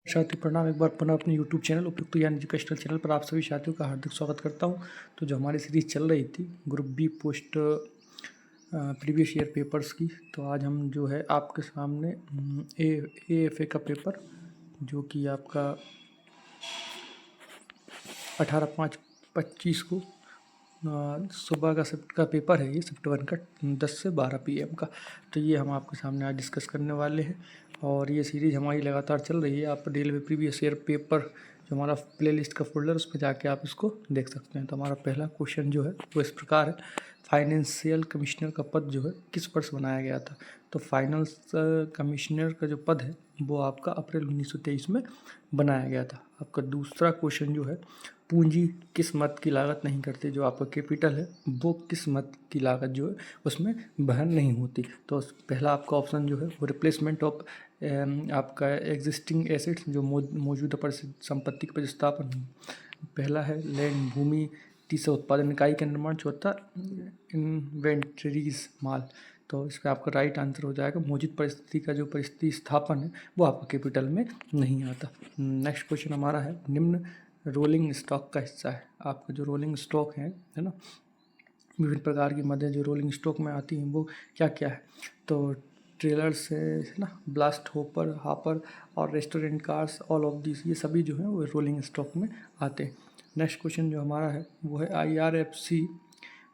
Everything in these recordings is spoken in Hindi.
साथी प्रणाम। एक बार पुनः अपने YouTube चैनल उपयुक्त यानी एजुकेशनल चैनल पर आप सभी साथियों का हार्दिक स्वागत करता हूं। तो जो हमारी सीरीज़ चल रही थी group B post previous year papers की, तो आज हम जो है आपके सामने AFA का पेपर जो कि आपका 18/5/25 को सुबह का शिफ्ट का पेपर है। ये शिफ्ट 1 का 10 से 12 PM का। तो ये हम आपके सामने आज डिस्कस करने वाले हैं और ये सीरीज़ हमारी लगातार चल रही है। आप रेलवे प्रीवियस ईयर पेपर जो हमारा प्लेलिस्ट का फोल्डर, उस पर जाके आप इसको देख सकते हैं। तो हमारा पहला क्वेश्चन जो है वो इस प्रकार है, फाइनेंशियल कमिश्नर का पद जो है किस वर्ष बनाया गया था? तो फाइनेंस कमिश्नर का जो पद है वो आपका अप्रैल 1923 में बनाया गया था। आपका दूसरा क्वेश्चन जो है, पूंजी किस मद की लागत नहीं करती? जो आपका कैपिटल है वो किस मद की लागत जो है उसमें वहन नहीं होती? तो पहला आपका ऑप्शन जो है वो रिप्लेसमेंट ऑफ आपका एग्जिस्टिंग एसेट्स, जो मौजूदा संपत्ति का प्रतिस्थापन। पहला है लैंड, भूमि। तीसरा उत्पादन इकाई का निर्माण। चौथा इन्वेंटरीज, माल। तो इसका आपका राइट आंसर हो जाएगा मौजूद परिस्थिति का जो परिस्थिति स्थापन है वो आपका कैपिटल में नहीं आता। नेक्स्ट क्वेश्चन हमारा है, निम्न रोलिंग स्टॉक का हिस्सा है। आपका जो रोलिंग स्टॉक है ना, विभिन्न प्रकार की मदें जो रोलिंग स्टॉक में आती हैं वो क्या क्या है? तो ट्रेलर्स है ना, ब्लास्ट होपर, हापर और restaurant cars, all of this, ये सभी जो हैं वो रोलिंग स्टॉक में आते हैं। नेक्स्ट क्वेश्चन जो हमारा है वो है, IRFC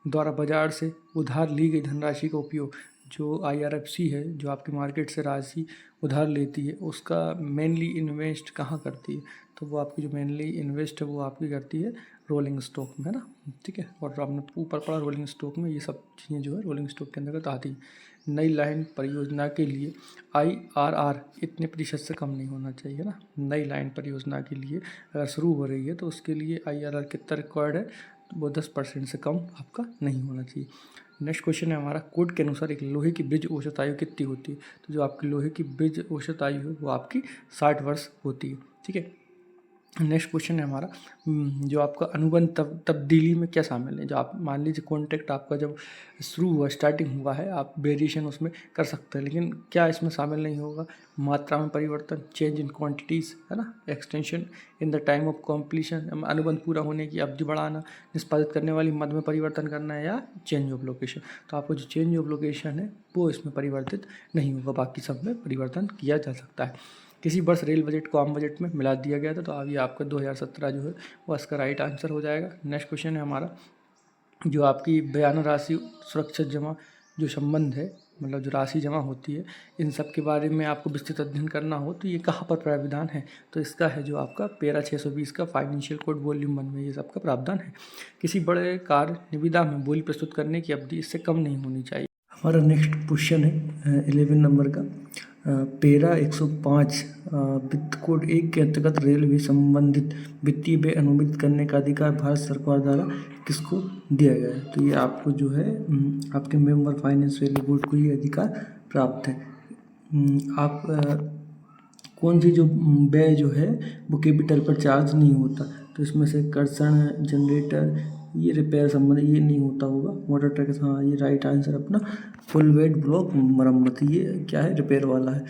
द्वारा बाजार से उधार ली गई धनराशि का उपयोग। जो IRFC है जो आपकी मार्केट से राशि उधार लेती है उसका मेनली इन्वेस्ट कहाँ करती है? तो वो आपकी जो मेनली इन्वेस्ट है वो आपकी करती है रोलिंग स्टॉक में, है ना, ठीक है। और आपने ऊपर पढ़ा रोलिंग स्टॉक में ये सब चीज़ें जो है रोलिंग स्टॉक के अंतर्गत आती हैं। नई लाइन परियोजना के लिए IRR इतने प्रतिशत से कम नहीं होना चाहिए ना। नई लाइन परियोजना के लिए अगर शुरू हो रही है तो उसके लिए IRR कितना रिक्वायर्ड है? तो वो 10% से कम आपका नहीं होना चाहिए। नेक्स्ट क्वेश्चन है हमारा, कोड के अनुसार एक लोहे की ब्रिज औसत आयु कितनी होती है? तो जो आपकी लोहे की ब्रिज औसत आयु है वो आपकी 60 वर्ष होती है, ठीक है। नेक्स्ट क्वेश्चन है हमारा, जो आपका अनुबंध तब्दीली में क्या शामिल है? जो आप मान लीजिए कॉन्ट्रैक्ट आपका जब शुरू हुआ, स्टार्टिंग हुआ है, आप वेरिएशन उसमें कर सकते हैं, लेकिन क्या इसमें शामिल नहीं होगा? मात्रा में परिवर्तन, चेंज इन क्वांटिटीज़, है ना, extension in the time of completion, अनुबंध पूरा होने की अवधि बढ़ाना, निष्पादित करने वाली मद में परिवर्तन करना है, या चेंज ऑफ लोकेशन। तो आपको जो चेंज ऑफ लोकेशन है वो इसमें परिवर्तित नहीं होगा, बाकी सब में परिवर्तन किया जा सकता है। किसी वर्ष रेल बजट को आम बजट में मिला दिया गया था। तो अभी आपका 2017 जो है वो इसका राइट आंसर हो जाएगा। नेक्स्ट क्वेश्चन है हमारा, जो आपकी बयान राशि सुरक्षित जमा जो संबंध है, मतलब जो राशि जमा होती है, इन सब के बारे में आपको विस्तृत अध्ययन करना हो तो ये कहाँ पर प्रावधान है? तो इसका है जो आपका पैरा 620 का फाइनेंशियल कोड वॉल्यूम 1 में ये सबका प्रावधान है। किसी बड़े कार्य निविदा में बोली प्रस्तुत करने की अवधि इससे कम नहीं होनी चाहिए। हमारा नेक्स्ट क्वेश्चन है 11 नंबर का, पैरा 105 वित्त कोड 1 के अंतर्गत रेलवे संबंधित वित्तीय व्यय अनुमोदित करने का अधिकार भारत सरकार द्वारा किसको दिया गया है? तो ये आपको जो है आपके मेंबर फाइनेंस वैल्यू बोर्ड को ये अधिकार प्राप्त है। आप कौन सी जो व्यय जो है वो कैपिटल पर चार्ज नहीं होता? तो इसमें से कर्षण, जनरेटर, ये रिपेयर संबंध ये नहीं होता होगा। मोटर ट्रक, हाँ ये राइट आंसर अपना। फुल वेट ब्लॉक मरम्मत, ये क्या है? रिपेयर वाला है।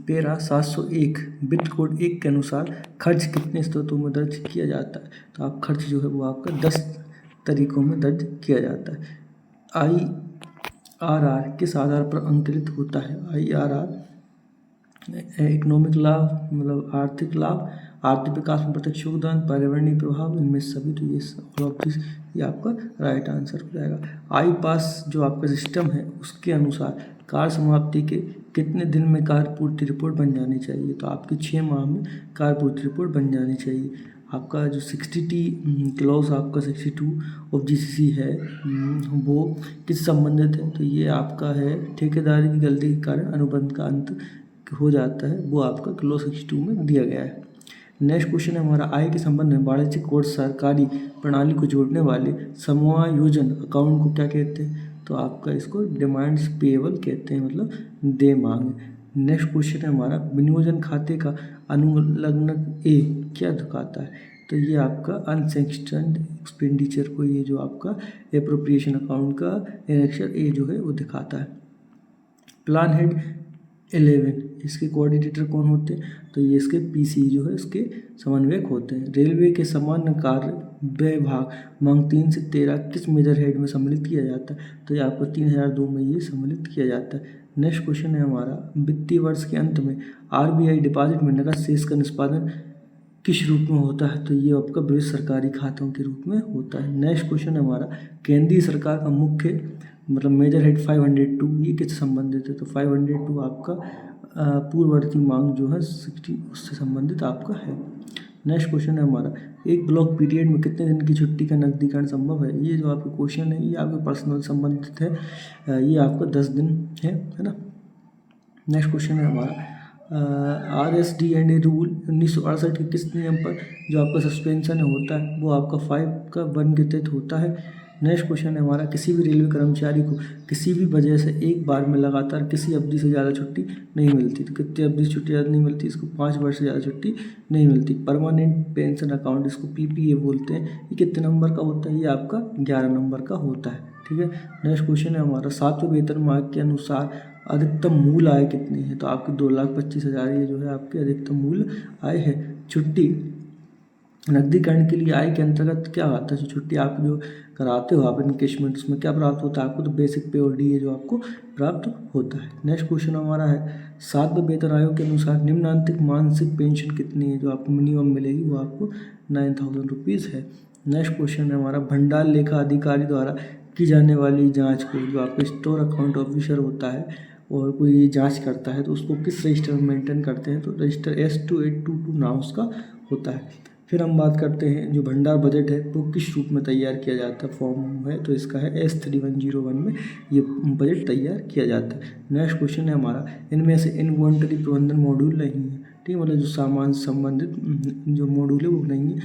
पैरा 701 वित्त कोड 1 के अनुसार खर्च कितने स्रोतों में दर्ज किया जाता है? तो आप खर्च जो है वो आपका 10 तरीकों में दर्ज किया जाता है। IRR किस आधार पर अंकित होता है? IRR इकोनॉमिक लाभ, मतलब आर्थिक लाभ, आर्थिक विकास में प्रत्यक्ष योगदान, पर्यावरणीय प्रभाव, इनमें सभी। तो ये ऑल ऑफ दिस ये आपका राइट आंसर हो जाएगा। आई पास जो आपका सिस्टम है उसके अनुसार कार्य समाप्ति के कितने दिन में कार्य पूर्ति रिपोर्ट बन जानी चाहिए? तो आपकी 6 माह में कार्य पूर्ति रिपोर्ट बन जानी चाहिए। आपका जो 60T क्लॉज आपका 62 ऑफ GCC है वो किस संबंधित है? तो ये आपका है ठेकेदारी की गलती के कारण अनुबंध का अंत हो जाता है, वो आपका क्लॉज 62 में दिया गया है। नेक्स्ट क्वेश्चन है हमारा, आय के संबंध में वाणिज्यिक और सरकारी प्रणाली को जोड़ने वाले समायोजन अकाउंट को क्या कहते हैं? तो आपका इसको डिमांड्स पेएबल कहते हैं, मतलब दे मांग। नेक्स्ट क्वेश्चन है हमारा, विनियोजन खाते का अनुलग्नक ए क्या दिखाता है? तो ये आपका अनसेंक्शनड एक्सपेंडिचर को, ये जो आपका एप्रोप्रिएशन अकाउंट का एनेक्सर ए जो है वो दिखाता है। प्लान हेड 11 इसके कोऑर्डिनेटर कौन होते हैं? तो ये इसके पीसी जो है इसके समन्वयक होते हैं। रेलवे के सामान्य कार्य विभाग मांग 3 से 13 किस मेजर हेड में सम्मिलित किया जाता है? तो ये आपको 3002 में ये सम्मिलित किया जाता है। नेक्स्ट क्वेश्चन है हमारा, वित्तीय वर्ष के अंत में आरबीआई डिपॉजिट में नकद शेष का निष्पादन किस रूप में होता है? तो ये आपका विविध सरकारी खातों के रूप में होता है। नेक्स्ट क्वेश्चन है हमारा, केंद्रीय सरकार का मुख्य मतलब मेजर हेड 502 ये किससे संबंधित है? तो 502 आपका पूर्ववर्ती मांग जो है 60 उससे संबंधित आपका है। नेक्स्ट क्वेश्चन है हमारा, एक ब्लॉक पीरियड में कितने दिन की छुट्टी का नकदीकरण संभव है? ये जो आपका क्वेश्चन है ये आपके पर्सनल संबंधित है, ये आपका 10 दिन है ना। नेक्स्ट क्वेश्चन है हमारा, RSD&A रूल 1968 के किस नियम पर जो आपका सस्पेंशन होता है वो आपका 5(1) के तहत होता है। नेक्स्ट क्वेश्चन है हमारा, किसी भी रेलवे कर्मचारी को किसी भी वजह से एक बार में लगातार किसी अवधि से ज़्यादा छुट्टी नहीं मिलती। तो कितनी अवधि से छुट्टी ज़्यादा नहीं मिलती? इसको 5 वर्ष से ज़्यादा छुट्टी नहीं मिलती। परमानेंट पेंशन अकाउंट इसको PPA बोलते हैं, ये कितने नंबर का होता है? ये आपका 11 नंबर का होता है। ठीक है। नेक्स्ट क्वेश्चन है हमारा, 7वें वेतन आयोग के अनुसार अधिकतम मूल आय कितनी है? तो आपकी 2,25,000 ये जो है आपकी अधिकतम मूल आय है। छुट्टी नकदीकरण के लिए आय के अंतर्गत क्या आता है? जो छुट्टी आप जो कराते हो आप इनकेशमेंट उसमें क्या प्राप्त होता है आपको? तो बेसिक पे और DA जो आपको प्राप्त होता है। नेक्स्ट क्वेश्चन हमारा है, 7वें वेतन आयोग के अनुसार निम्नांकित मासिक पेंशन कितनी है? जो आपको मिनिमम मिलेगी वो आपको 9,000 रुपीज़ है। नेक्स्ट क्वेश्चन है हमारा, भंडार लेखा अधिकारी द्वारा की जाने वाली जाँच को जो आपका स्टोर अकाउंट ऑफिसर होता है और कोई जांच करता है तो उसको किस रजिस्टर में मेंटेन करते हैं? तो रजिस्टर S2822 नाम उसका होता है। फिर हम बात करते हैं जो भंडार बजट है वो किस रूप में तैयार किया जाता है? फॉर्म है तो इसका है S3101 में ये बजट तैयार किया जाता है। नेक्स्ट क्वेश्चन है हमारा, इनमें से इनवॉल्यूंटरी प्रबंधन मॉड्यूल नहीं है। ठीक है, मतलब जो सामान से संबंधित जो मॉड्यूल है वो नहीं है।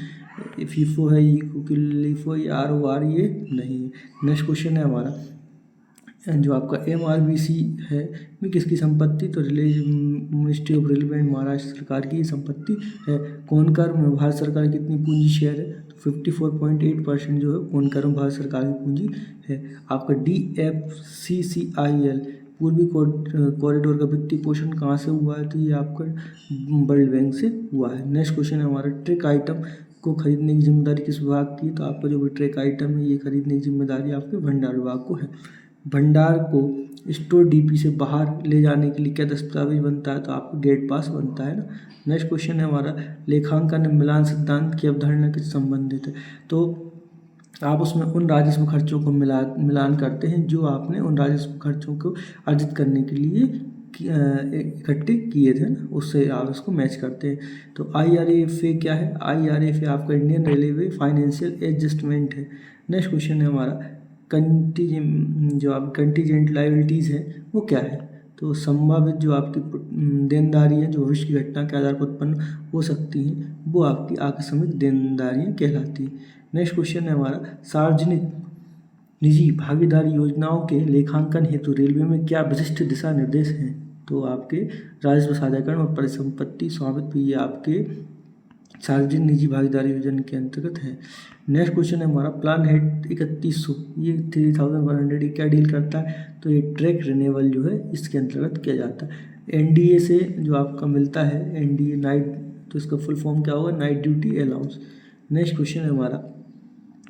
FIFO है, LIFO, ROR ये नहीं है। नेक्स्ट क्वेश्चन है हमारा, जो आपका MRBC है वो किसकी संपत्ति? तो ministry of railway and Maharashtra सरकार की संपत्ति है। कोनकार में भारत सरकार की कितनी पूंजी शेयर है? तो 54.8% जो है कोनकार में भारत सरकार की पूंजी है। आपका DFCCIL पूर्वी कॉरिडोर का वित्तीय पोषण कहाँ से हुआ है? तो ये आपका वर्ल्ड बैंक से हुआ है। नेक्स्ट क्वेश्चन है हमारा, ट्रैक आइटम को खरीदने की जिम्मेदारी किस विभाग की? तो आपका जो भी ट्रैक आइटम है ये खरीदने की जिम्मेदारी आपके भंडार विभाग को है। भंडार को स्टोर DP से बाहर ले जाने के लिए क्या दस्तावेज बनता है? तो आपको गेट पास बनता है ना। नेक्स्ट क्वेश्चन है हमारा, लेखांकन मिलान सिद्धांत की अवधारणा किससे संबंधित है? तो आप उसमें उन राजस्व खर्चों को मिलान करते हैं जो आपने उन राजस्व खर्चों को अर्जित करने के लिए इकट्ठे किए थे ना, उससे आप इसको मैच करते हैं। तो IRFA क्या है? IRFA आपका इंडियन रेलवे फाइनेंशियल एडजस्टमेंट है। नेक्स्ट क्वेश्चन है हमारा, जो आप कंटीजेंट लायबिलिटीज़ है वो क्या है? तो संभावित जो आपकी देनदारी है जो भविष्य की घटना के आधार पर उत्पन्न हो सकती हैं वो आपकी आकस्मिक देनदारियाँ कहलाती हैं। नेक्स्ट क्वेश्चन है हमारा, सार्वजनिक निजी भागीदारी योजनाओं के लेखांकन हेतु रेलवे में क्या विशिष्ट दिशा निर्देश हैं? तो आपके राजस्व साझाकरण और परिसंपत्ति स्वामित्व ये आपके सार्वजनिक निजी भागीदारी योजना के अंतर्गत है। नेक्स्ट क्वेश्चन है हमारा, प्लान हेड 3100 ये 3100 ये क्या डील करता है? तो ये ट्रैक रिन्यूअल जो है इसके अंतर्गत किया जाता है। NDA से जो आपका मिलता है NDA नाइट, तो इसका फुल फॉर्म क्या होगा? Night duty allowance. Next question है हमारा,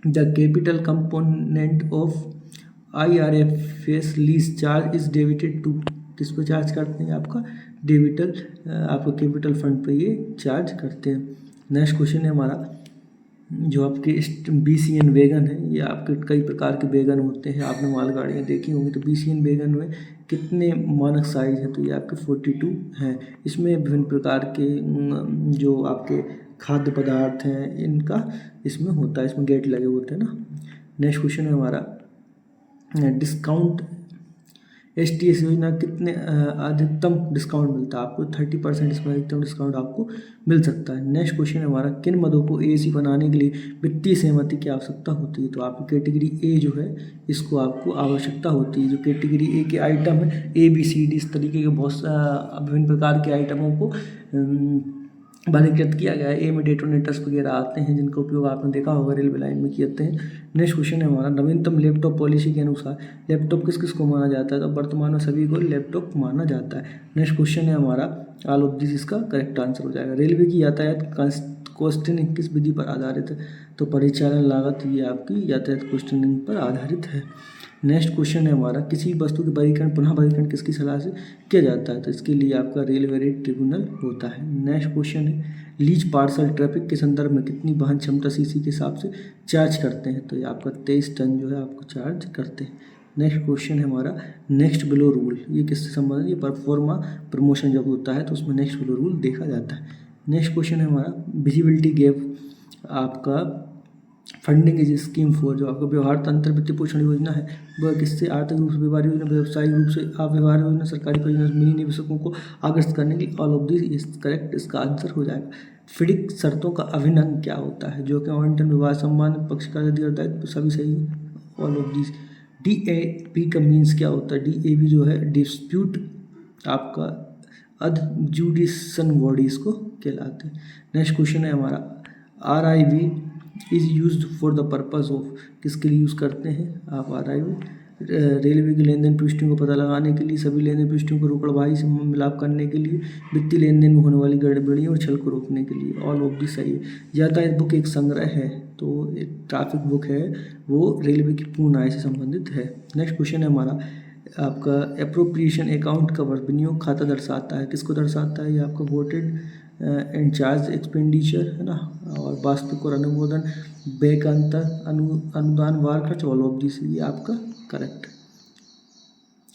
the capital component of IRFS lease charge is debited to, किस पर चार्ज करते हैं? आपका डेबिटल आपका कैपिटल फंड पे ये चार्ज करते हैं। नेक्स्ट क्वेश्चन है हमारा, जो आपके BCN वैगन है ये आपके कई प्रकार के वैगन होते हैं, आपने मालगाड़ियाँ देखी होंगी। तो BCN वैगन में कितने मानक साइज हैं? तो ये आपके 42 हैं। इसमें विभिन्न प्रकार के जो आपके खाद्य पदार्थ हैं इनका इसमें होता है, इसमें गेट लगे होते हैं ना। नेक्स्ट क्वेश्चन है हमारा, डिस्काउंट STS योजना कितने अधिकतम डिस्काउंट मिलता है आपको? 30% इसमें अधिकतम डिस्काउंट आपको मिल सकता है। नेक्स्ट क्वेश्चन है हमारा, किन मदों को AAC बनाने के लिए वित्तीय सहमति की आवश्यकता होती है? तो आपकी कैटेगरी A जो है इसको आपको आवश्यकता होती है। जो कैटेगरी A के आइटम है ABCD इस तरीके के बहुत विभिन्न प्रकार के आइटमों को वर्गीकृत किया गया है। ए में डेटोनेटर्स वगैरह आते हैं जिनका उपयोग आपने देखा होगा रेलवे लाइन में किए हैं। नेक्स्ट क्वेश्चन है हमारा, नवीनतम लैपटॉप पॉलिसी के अनुसार लैपटॉप किस किस को माना जाता है? तो वर्तमान में सभी को लैपटॉप माना जाता है। नेक्स्ट क्वेश्चन है हमारा, ऑल ऑफ दिस इसका करेक्ट आंसर हो जाएगा। रेलवे की यातायात कॉस्टिंग किस विधि पर आधारित है? तो परिचालन लागत ये आपकी यातायात कॉस्टिंग पर आधारित है। नेक्स्ट क्वेश्चन है हमारा, किसी वस्तु के वर्गीकरण पुनः वर्गीकरण किसकी सलाह से किया जाता है? तो इसके लिए आपका रेलवे रेट ट्रिब्यूनल होता है। नेक्स्ट क्वेश्चन है, लीज पार्सल ट्रैफिक के संदर्भ में कितनी वाहन क्षमता सीसी के हिसाब से चार्ज करते हैं? तो ये आपका 23 टन जो है आपको चार्ज करते हैं। नेक्स्ट क्वेश्चन है हमारा, नेक्स्ट बिलो रूल ये किससे संबंधित है? ये परफॉर्मा प्रमोशन जब होता है तो उसमें नेक्स्ट बिलो रूल देखा जाता है। नेक्स्ट क्वेश्चन है हमारा, विजिबिलिटी गैप आपका फंडिंग इज स्कीम फॉर, जो आपका व्यवहार तंत्र वित्तीय पोषण योजना है वह किससे आर्थिक रूप से व्यवहार योजना, व्यावसायिक रूप से अव्यवहार योजना, सरकारी परियोजना, मिनी निवेशकों को आकर्षित करने के लिए all of this is correct, इसका आंसर हो जाएगा। फिडिक शर्तों का अभिन्न क्या होता है? जो कि आवंटन, विवाद, सम्मान, पक्षकार अधिकार, दायित्व सभी सही है, ऑल ऑफ दिस। DAB का मीन्स क्या होता है? DAB जो है डिस्प्यूट आपका अदजुडिशन बॉडीज को कहलाते हैं। नेक्स्ट क्वेश्चन है हमारा, RIV is use for the purpose of, किसके लिए यूज़ करते हैं आप RIV? रेलवे की लेन देन पृष्ठों को पता लगाने के लिए, सभी लेन देन पृष्ठों को रोकड़बाही से मिलाप करने के लिए, वित्तीय लेन देन में होने वाली गड़बड़ियों और छल को रोकने के लिए, ऑल ऑफ दिस सही है। यातायात बुक एक संग्रह है, तो एक ट्रैफिक बुक है वो रेलवे की पूर्ण आय से संबंधित है। नेक्स्ट क्वेश्चन है हमारा, आपका एप्रोप्रिएशन अकाउंट का विनियोग खाता दर्शाता है, किसको दर्शाता है? ये आपका वोटेड एंड चार्ज एक्सपेंडिचर है ना, और वास्तविक और अनुमोदन व्यय का अंतर, अनुदान वार खर्च, ऑल ऑफ दिस ये आपका करेक्ट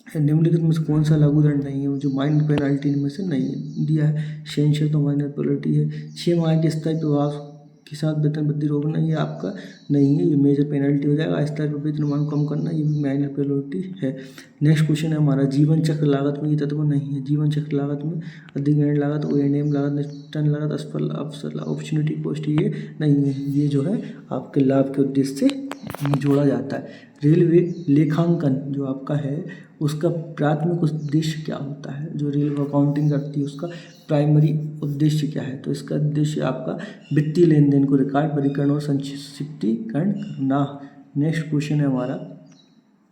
है। निम्नलिखित में से कौन सा लागू दंड नहीं है? जो माइनर पेनल्टी इनमें से नहीं है दिया है। सेंसर तो माइनर पेनल्टी है। 6 माह के स्थायी प्रभाव के साथ वेतन वृद्धि रोकना ये आपका नहीं है, ये मेजर पेनल्टी हो जाएगा। स्थायी पर वेतन मान कम करना ये भी माइनर पेनल्टी है। नेक्स्ट क्वेश्चन है हमारा, जीवन चक्र लागत में ये तत्व नहीं है। जीवन चक्र लागत में अधिग्रहण लागत, O&M लागत, निष्ठन लागत, असफल अवसर अपॉर्चुनिटी कॉस्ट ये नहीं है, ये जो है आपके लाभ के उद्देश्य से जोड़ा जाता है। रेलवे लेखांकन जो आपका है उसका प्राथमिक उद्देश्य क्या होता है? जो रेलवे अकाउंटिंग करती है उसका प्राइमरी उद्देश्य क्या है? तो इसका उद्देश्य आपका वित्तीय लेन देन को रिकॉर्ड, वर्गीकरण और संक्षिप्तीकरण करना। नेक्स्ट क्वेश्चन है हमारा,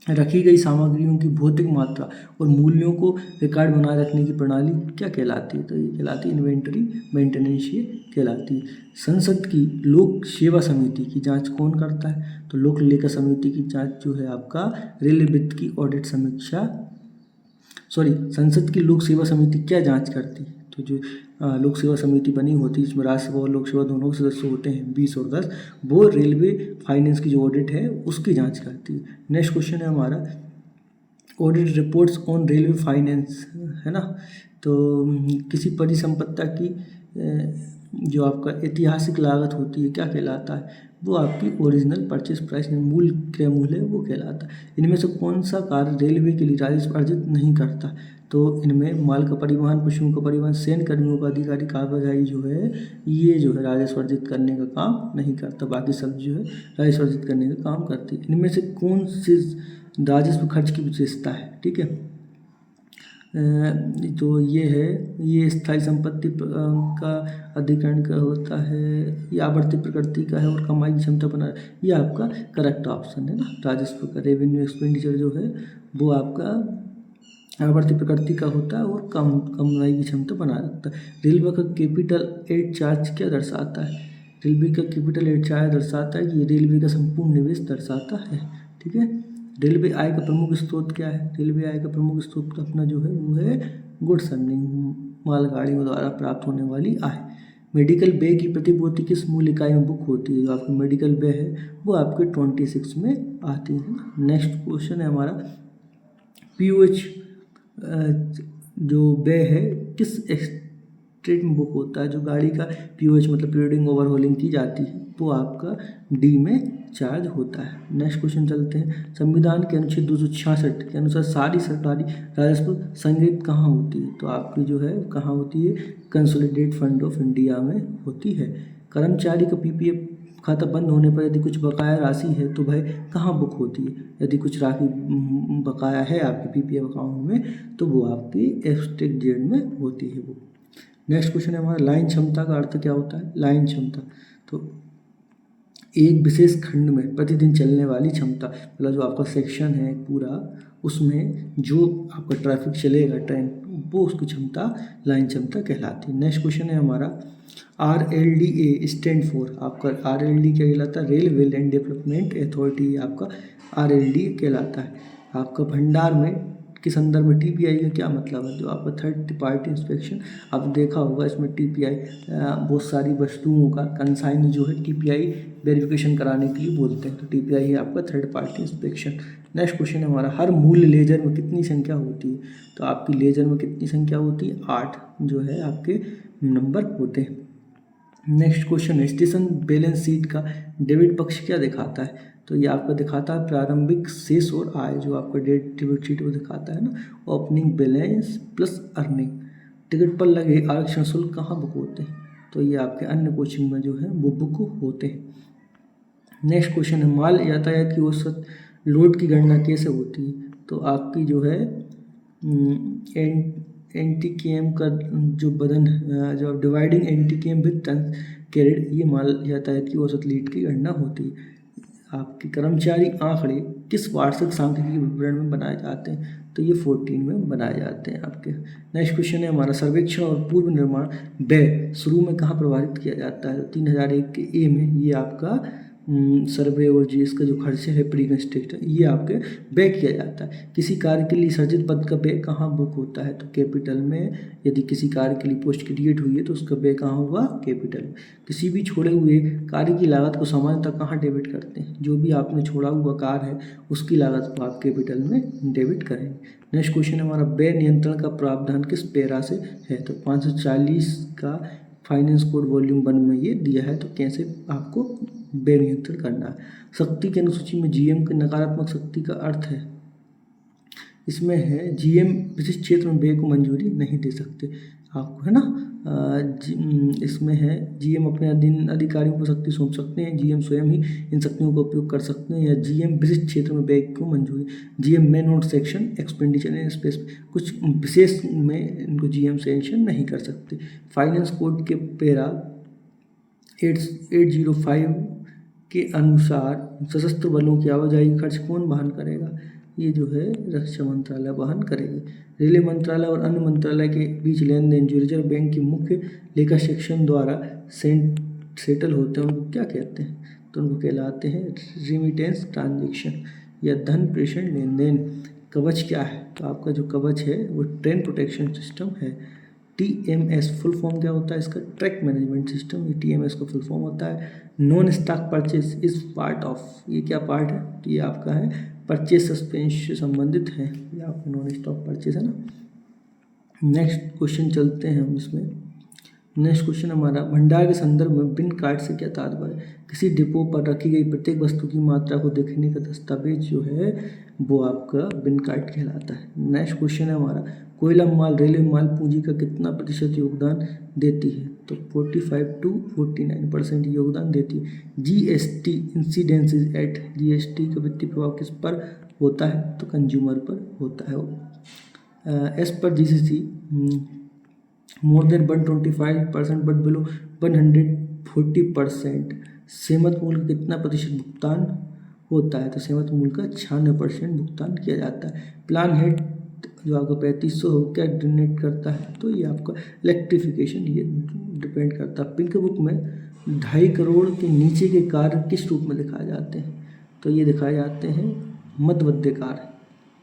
रखी गई सामग्रियों की भौतिक मात्रा और मूल्यों को रिकॉर्ड बनाए रखने की प्रणाली क्या कहलाती है? तो ये कहलाती है इन्वेंटरी मेंटेनेंस, ये कहलाती है। संसद की लोक सेवा समिति की जांच कौन करता है? तो लोक लेखा समिति की जांच जो है आपका रेलवे वित्त की ऑडिट समीक्षा, संसद की लोक सेवा समिति क्या जांच करती है? तो जो लोक सेवा समिति बनी होती है जिसमें राज्यसभा और लोकसभा दोनों सदस्य होते हैं 20 और 10, वो रेलवे फाइनेंस की जो ऑडिट है उसकी जांच करती है। नेक्स्ट क्वेश्चन है हमारा, audit reports on railway finance है ना, तो किसी परिसंपत्ति की जो आपका ऐतिहासिक लागत होती है क्या कहलाता है? वो आपकी ओरिजिनल परचेज प्राइस, मूल क्रय मूल्य है वो कहलाता है। इनमें से कौन सा कार्य रेलवे के लिए राजस्व अर्जित नहीं करता? तो इनमें माल का परिवहन, पशुओं का परिवहन, सैन्य कर्मियों का आधिकारिक आवाजाही जो है ये जो है राजस्व अर्जित करने का काम नहीं करता, बाकी सब जो है राजस्व अर्जित करने का काम करती है। इनमें से कौन सी राजस्व खर्च की विशेषता है? ठीक है, तो ये है, ये स्थायी संपत्ति का अधिकरण का होता है, ये आवर्ती प्रकृति का है और कमाई की क्षमता बना, ये आपका करेक्ट ऑप्शन है ना। राजस्व का रेवेन्यू एक्सपेंडिचर जो है वो आपका आवर्ती प्रकृति का होता है और कमाई की क्षमता बनाए रखता है। रेलवे का कैपिटल एड चार्ज क्या दर्शाता है? रेलवे का कैपिटल एड चार्ज दर्शाता है कि ये रेलवे का संपूर्ण निवेश दर्शाता है। ठीक है, रेलवे आय का प्रमुख स्रोत क्या है? रेलवे आय का प्रमुख स्रोत अपना जो है वो है गुड्स अर्निंग, मालगाड़ियों द्वारा प्राप्त होने वाली आय। मेडिकल व्यय की प्रतिपूर्ति किस मूल्य इकाई में बुक होती है? जो आपकी मेडिकल व्यय है वो आपके 26 में आती है। नेक्स्ट क्वेश्चन है हमारा, POH जो व्यय है किस एक्सटेंट में बुक होता है? जो गाड़ी का POH मतलब पीरियडिक ओवरहॉलिंग की जाती है वो आपका D में चार्ज होता है। नेक्स्ट क्वेश्चन चलते हैं, संविधान के अनुच्छेद 266 के अनुसार सारी सरकारी राजस्व संग्रहित कहाँ होती है? तो आपकी जो है कहाँ होती है? कंसोलिडेटेड फंड ऑफ इंडिया में होती है। कर्मचारी का PPF खाता बंद होने पर यदि कुछ बकाया राशि है तो वह कहाँ बुक होती है? यदि कुछ राशि बकाया है आपके PPF अकाउंट में तो वो आपकी एक्सटेंट जेड में होती है वो। नेक्स्ट क्वेश्चन है हमारा लाइन क्षमता का अर्थ क्या होता है। लाइन क्षमता तो एक विशेष खंड में प्रतिदिन चलने वाली क्षमता, मतलब जो आपका सेक्शन है पूरा, उसमें जो आपका ट्रैफिक चलेगा ट्रेन, वो उसकी क्षमता लाइन क्षमता कहलाती है। नेक्स्ट क्वेश्चन है हमारा RLDA स्टैंड फॉर, आपका RLD क्या कहलाता है, रेलवे लैंड डेवलपमेंट अथॉरिटी, आपका RLD कहलाता है। आपका भंडार में के संदर्भ में TPI का क्या मतलब है, जो आपका थर्ड पार्टी इंस्पेक्शन, आप देखा होगा इसमें TPI बहुत सारी वस्तुओं का कंसाइन जो है TPI वेरिफिकेशन कराने के लिए बोलते हैं, तो TPI है आपका third party inspection. Next question है हमारा हर मूल लेजर में कितनी संख्या होती है, तो आपकी लेजर में कितनी संख्या होती है, 8 जो है आपके नंबर होते हैं। नेक्स्ट क्वेश्चन है स्टेशन बैलेंस शीट का डेबिट पक्ष क्या दिखाता है, तो ये आपका दिखाता है प्रारंभिक शेष और आय, जो आपका डेबिट शीट वो दिखाता है ना, opening balance plus earning. Ticket पर लगे आरक्षण शुल्क कहाँ बुक होते हैं, तो ये आपके अन्य कोचिंग में जो है वो बुक होते हैं। नेक्स्ट क्वेश्चन है माल यातायात की औसत लोड की गणना कैसे होती है, तो आपकी जो है NTKM का जो वजन, जो dividing NTKM with ton carried, ये माल यातायात की औसत लीड की गणना होती है। आपके कर्मचारी आंकड़े किस वार्षिक सांख्यिकी विवरण में बनाए जाते हैं, तो ये 14 में बनाए जाते हैं आपके। नेक्स्ट क्वेश्चन है हमारा सर्वेक्षण और पूर्व निर्माण व्यय शुरू में कहाँ प्रभावित किया जाता है, तो 3001 के ए में ये आपका सर्वे और जी इसका जो खर्चे है प्री कंस्ट्रक्शन, ये आपके व्यय किया जाता है। किसी कार्य के लिए सर्जित पद का व्यय कहाँ बुक होता है, तो कैपिटल में। यदि किसी कार्य के लिए पोस्ट क्रिएट हुई है तो उसका व्यय कहाँ होगा, कैपिटल में। किसी भी छोड़े हुए कार्य की लागत को सामान्यतः कहाँ डेबिट करते हैं, जो भी आपने छोड़ा हुआ कार्य है उसकी लागत को आप कैपिटल में डेबिट करेंगे। नेक्स्ट क्वेश्चन है हमारा व्यय नियंत्रण का प्रावधान किस पैरा से है, तो 540 का फाइनेंस कोड वॉल्यूम 1 में ये दिया है, तो कैसे आपको व्यय नियंत्रण करना है। शक्ति की अनुसूची में GM की नकारात्मक शक्ति का अर्थ है, इसमें है GM विशिष्ट क्षेत्र में व्यय को मंजूरी नहीं दे सकते आपको, है ना। इसमें है GM अपने अधीन अधिकारियों को शक्ति सौंप सकते हैं, GM स्वयं ही इन शक्तियों का उपयोग कर सकते हैं, या GM विशिष्ट क्षेत्र में व्यय को मंजूरी। GM में note section expenditure in space, कुछ विशेष में इनको GM सेंक्शन नहीं कर सकते। फाइनेंस कोड के पैरा 805 के अनुसार सशस्त्र बलों की आवाजाही खर्च कौन वहन करेगा, ये जो है रक्षा मंत्रालय वहन करेगी। रेलवे मंत्रालय और अन्य मंत्रालय के बीच लेन देन जो रिजर्व बैंक की मुख्य लेखा सेक्शन द्वारा सेटल होते हैं उनको क्या कहते हैं, तो उनको कहलाते हैं रिमिटेंस ट्रांजेक्शन या धन प्रेषण लेन देन। कवच क्या है, तो आपका जो कवच है वो ट्रेन प्रोटेक्शन सिस्टम है। TMS फुल फॉर्म क्या होता है इसका, ट्रैक मैनेजमेंट सिस्टम, ये TMS का फुल फॉर्म होता है। Non stock purchase is part of, ये क्या पार्ट है, तो ये आपका है परचेज सस्पेंस से संबंधित है, ये आपका नॉन स्टॉक परचेज है ना। नेक्स्ट क्वेश्चन चलते हैं हम इसमें। नेक्स्ट क्वेश्चन हमारा भंडार के संदर्भ में बिन कार्ड से क्या तात्पर्य, किसी डिपो पर रखी गई प्रत्येक वस्तु की मात्रा को देखने का दस्तावेज जो है वो आपका बिन कार्ड कहलाता है। नेक्स्ट क्वेश्चन है हमारा कोयला माल रेलवे माल पूंजी का कितना प्रतिशत योगदान देती है, तो 45 to 49% योगदान देती है। GST इंसिडेंसेस एट, GST का वित्तीय प्रभाव किस पर होता है, तो कंज्यूमर पर होता है। As per GCC more than 125% but below 140%, सेमत मूल्य का कितना प्रतिशत भुगतान होता है, तो सेमत मूल्य का 96% भुगतान किया जाता है। प्लान हेड जो आपका 3500 क्या डोनेट करता है, तो ये आपका इलेक्ट्रिफिकेशन ये डिपेंड करता है। पिंक बुक में 2.5 करोड़ के नीचे के कार्य किस रूप में दिखाए जाते हैं, तो ये दिखाए जाते हैं मध्यवर्ती कार्य,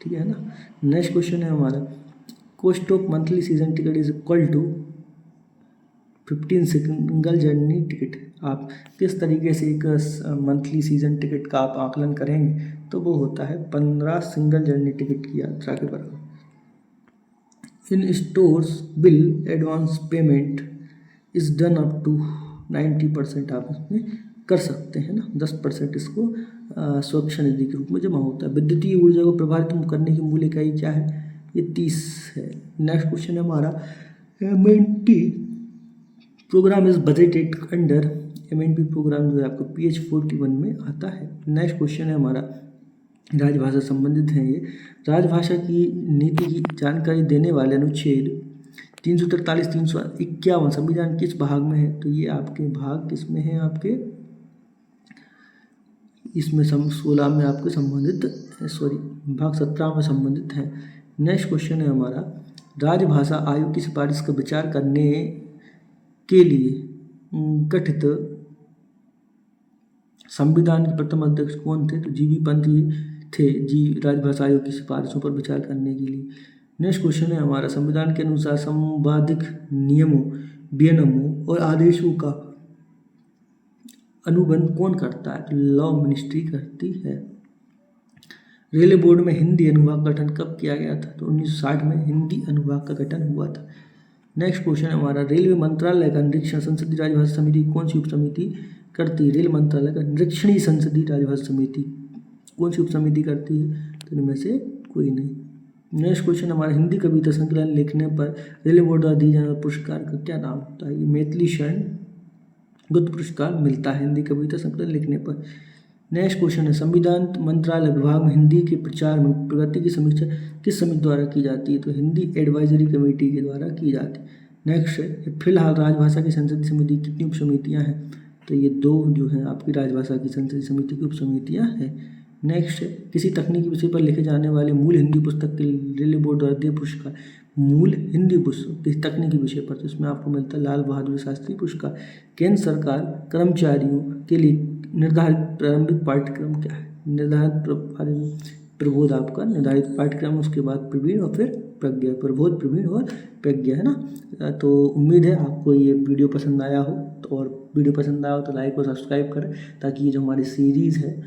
ठीक है ना। नेक्स्ट क्वेश्चन है हमारा cost of monthly season ticket is equal to 15 single journey ticket. आप किस तरीके से एक मंथली सीजन टिकट का आप आकलन करेंगे, तो वो होता है 15 सिंगल जर्नी टिकट की यात्रा के बराबर। In stores bill advance payment is done up to 90%, आप इसमें कर सकते हैं ना, 10% इसको सुरक्षा निधि के रूप में जमा होता है। विद्युतीय ऊर्जा को प्रभावित करने की मूल्य इकाई क्या है, ये 30 है। नेक्स्ट क्वेश्चन है हमारा MNP program is budgeted under, MNP program जो है आपको PH 41 में आता है। नेक्स्ट क्वेश्चन है हमारा राजभाषा संबंधित है, ये राजभाषा की नीति की जानकारी देने वाले अनुच्छेद 343 351 संविधान किस भाग में है? तो ये आपके भाग किस में है? आपके इसमें 16 में आपके संबंधित, सॉरी भाग 17 में संबंधित है। नेक्स्ट क्वेश्चन है हमारा, राजभाषा आयोग की सिफारिश का विचार करने के लिए गठित संविधान के प्रथम अध्यक्ष कौन थे? तो जीबी पंत थे राजभाषा आयोग की सिफारिशों पर विचार करने के लिए। नेक्स्ट क्वेश्चन है हमारा, संविधान के अनुसार संवैधानिक नियमों, विनियमों और आदेशों का अनुबंध कौन करता है? तो लॉ मिनिस्ट्री करती है। रेलवे बोर्ड में हिंदी अनुभाग का गठन कब किया गया था? तो 1960 में हिंदी अनुभाग का गठन हुआ था। नेक्स्ट क्वेश्चन हमारा, रेलवे मंत्रालय का निरीक्षण संसदीय राजभाषा समिति कौन सी उप समिति करती है? रेल मंत्रालय का निरीक्षणी संसदीय राजभाषा समिति कौन सी उप समिति करती है? तो इनमें से कोई नहीं। नेक्स्ट क्वेश्चन हमारा, हिंदी कविता संकलन लिखने पर रेलवे बोर्ड द्वारा दिए जाने वाले पुरस्कार का क्या नाम होता है? ये मैथिली शरण गुप्त पुरस्कार मिलता है हिंदी कविता संकलन लिखने पर। नेक्स्ट क्वेश्चन है, संविधान मंत्रालय विभाग में हिंदी के प्रचार में प्रगति की समीक्षा किस समिति द्वारा की जाती है? तो हिंदी एडवाइजरी कमेटी के द्वारा की जाती है। नेक्स्ट है, फिलहाल राजभाषा की संसदीय समिति कितनी उप समितियाँ हैं? तो ये 2 जो है आपकी राजभाषा की संसदीय समिति की उप समितियाँ हैं। नेक्स्ट है, किसी तकनीकी विषय पर लिखे जाने वाले मूल हिंदी पुस्तक के रेलवे बोर्ड द्वारा दिए पुरस्कार, मूल हिंदी पुस्तक किसी तकनीकी विषय पर, तो इसमें आपको मिलता है लाल बहादुर शास्त्री पुरस्कार। केंद्र सरकार कर्मचारियों के लिए निर्धारित प्रारंभिक पाठ्यक्रम क्या है? निर्धारित प्रबोध आपका निर्धारित पाठ्यक्रम, उसके बाद प्रवीण और फिर प्रज्ञा, प्रबोध प्रवीण और प्रज्ञा है ना। तो उम्मीद है आपको ये वीडियो पसंद आया हो, तो और वीडियो पसंद आया हो तो लाइक और सब्सक्राइब करें, ताकि ये जो हमारी सीरीज़ है